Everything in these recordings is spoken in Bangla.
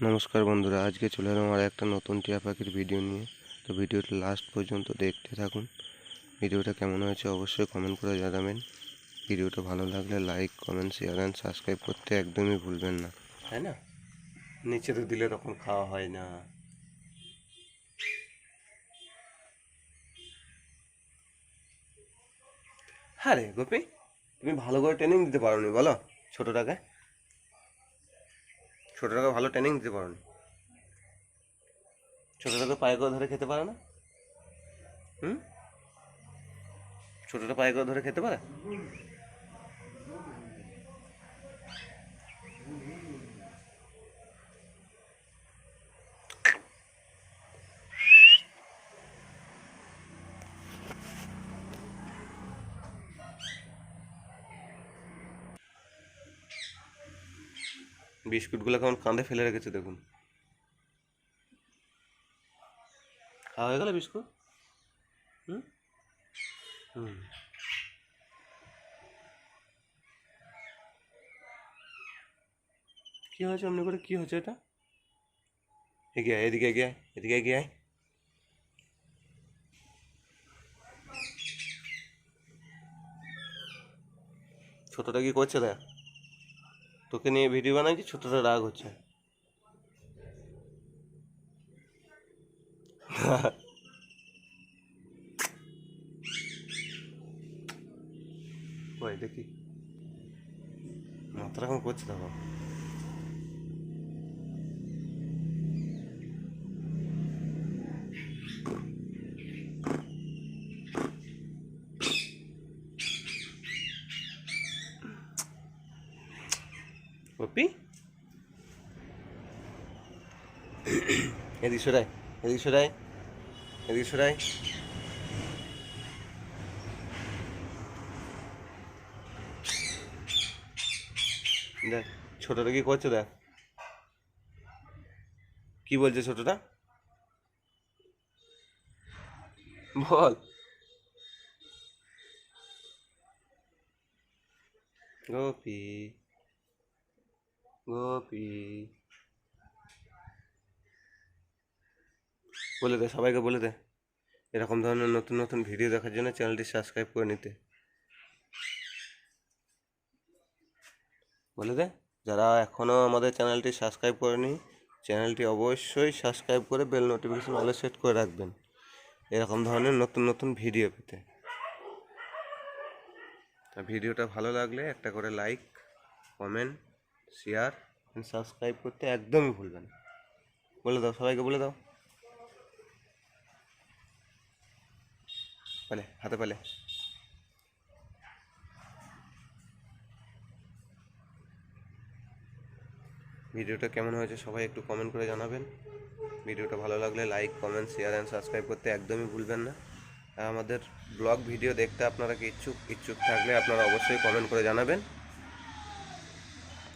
নমস্কার বন্ধুরা, আজকে চলে এলাম আর একটা নতুন টিয়া পাখির ভিডিও নিয়ে। তো ভিডিওটা লাস্ট পর্যন্ত দেখতে থাকুন। ভিডিওটা কেমন হয়েছে অবশ্যই কমেন্ট করে জানাবেন। ভিডিওটা ভালো লাগলে like, comment, share and subscribe করতে একদমই ভুলবেন না, তাই না? নিচে তো দিলে তখন খাওয়া হয় না। হ্যাঁ রে গোপী, তুমি ভালো করে ট্রেনিং দিতে পারো নি বলো? ছোটোটাকে ভালো ট্রেনিং দিতে পারো নি? ছোটোটাকে পায়ে করে ধরে খেতে পারে না? হুম, ছোটোটা পায়ে করে ধরে খেতে পারে? বিস্কুটগুলো কেমন কাঁধে ফেলে রেখেছে দেখুন। খাওয়া হয়ে গেল বিস্কুট? হুম হুম কি হয়েছে অমনি করে? কি হয়েছে এটা? এগিয়ে আয়, এদিকে এগিয়ে আয়, এদিকে এগিয়ে আয়। ছোটটা কি করছে দেখ, তোকে নিয়ে ভিডিও বানাইছি, ছোটটা রাগ হচ্ছে। ওই দেখি মাথা রকম করছে দেখো। পপি এদিকে সরাই, এদিকে সরাই, এদিকে সরাই। দেখ ছোটটা কি করছে দেখ, কি বলছে ছোটটা বল। গোপী, গোপী, বলে দে সবাইকে, বলে দে এরকম ধরনের নতুন নতুন ভিডিও দেখার জন্য চ্যানেলটি সাবস্ক্রাইব করে নিতে। বলে দে যারা এখনও আমাদের চ্যানেলটি সাবস্ক্রাইব করেনি, চ্যানেলটি অবশ্যই সাবস্ক্রাইব করে বেল নোটিফিকেশন অলে সেট করে রাখবেন এরকম ধরনের নতুন নতুন ভিডিও পেতে। তা ভিডিওটা ভালো লাগলে একটা করে like, comment, share and subscribe করতে একদমই ভুলবেন না। বলে দাও সবাইকে, বলে দাও। পেলে হাতে পেলে। ভিডিওটা কেমন হয়েছে সবাই একটু কমেন্ট করে জানাবেন। ভিডিওটা ভালো লাগলে like, comment, share and subscribe করতে একদমই ভুলবেন না। আর আমাদের ব্লগ ভিডিও দেখতে আপনারা কি ইচ্ছুক থাকলে আপনারা অবশ্যই কমেন্ট করে জানাবেন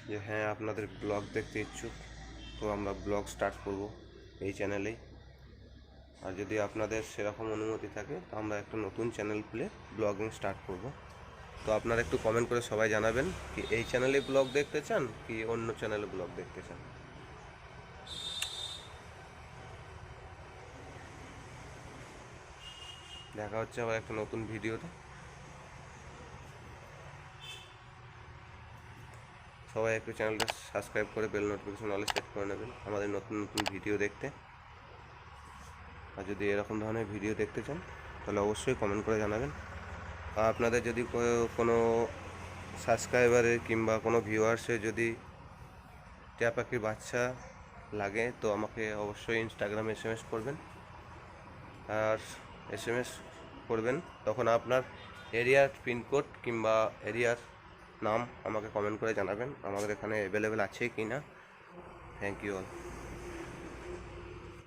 যে হ্যাঁ আপনাদের ব্লগ দেখতে ইচ্ছুক, তো আমরা ব্লগ স্টার্ট করব এই চ্যানেলেই। আর যদি আপনাদের সেরকম অনুমতি থাকে তো আমরা একটা নতুন চ্যানেল খুলে ব্লগিং স্টার্ট করব। তো আপনারা একটু কমেন্ট করে সবাই জানাবেন কি এই চ্যানেলে ব্লগ দেখতে চান কি অন্য চ্যানেলে ব্লগ দেখতে চান। দেখা হচ্ছে আবার একটা নতুন ভিডিওতে। সবাই একটু চ্যানেলটা সাবস্ক্রাইব করে বেল নোটিফিকেশন অলে সেট করে নেবেন আমাদের নতুন নতুন ভিডিও দেখতে। আর যদি এরকম ধরনের ভিডিও দেখতে চান তাহলে অবশ্যই কমেন্ট করে জানাবেন। আর আপনাদের যদি কোনো সাবস্ক্রাইবারের কিংবা কোনো ভিউয়ার্সের যদি টিয়া পাখির বাচ্চা লাগে তো আমাকে অবশ্যই ইনস্টাগ্রামে SMS করবেন। আর SMS করবেন তখন আপনার এরিয়ার পিনকোড কিংবা এরিয়ার নাম আমাকে কমেন্ট করে জানাবেন আমাদের এখানে অ্যাভেলেবেল আছে কি না। Thank you all.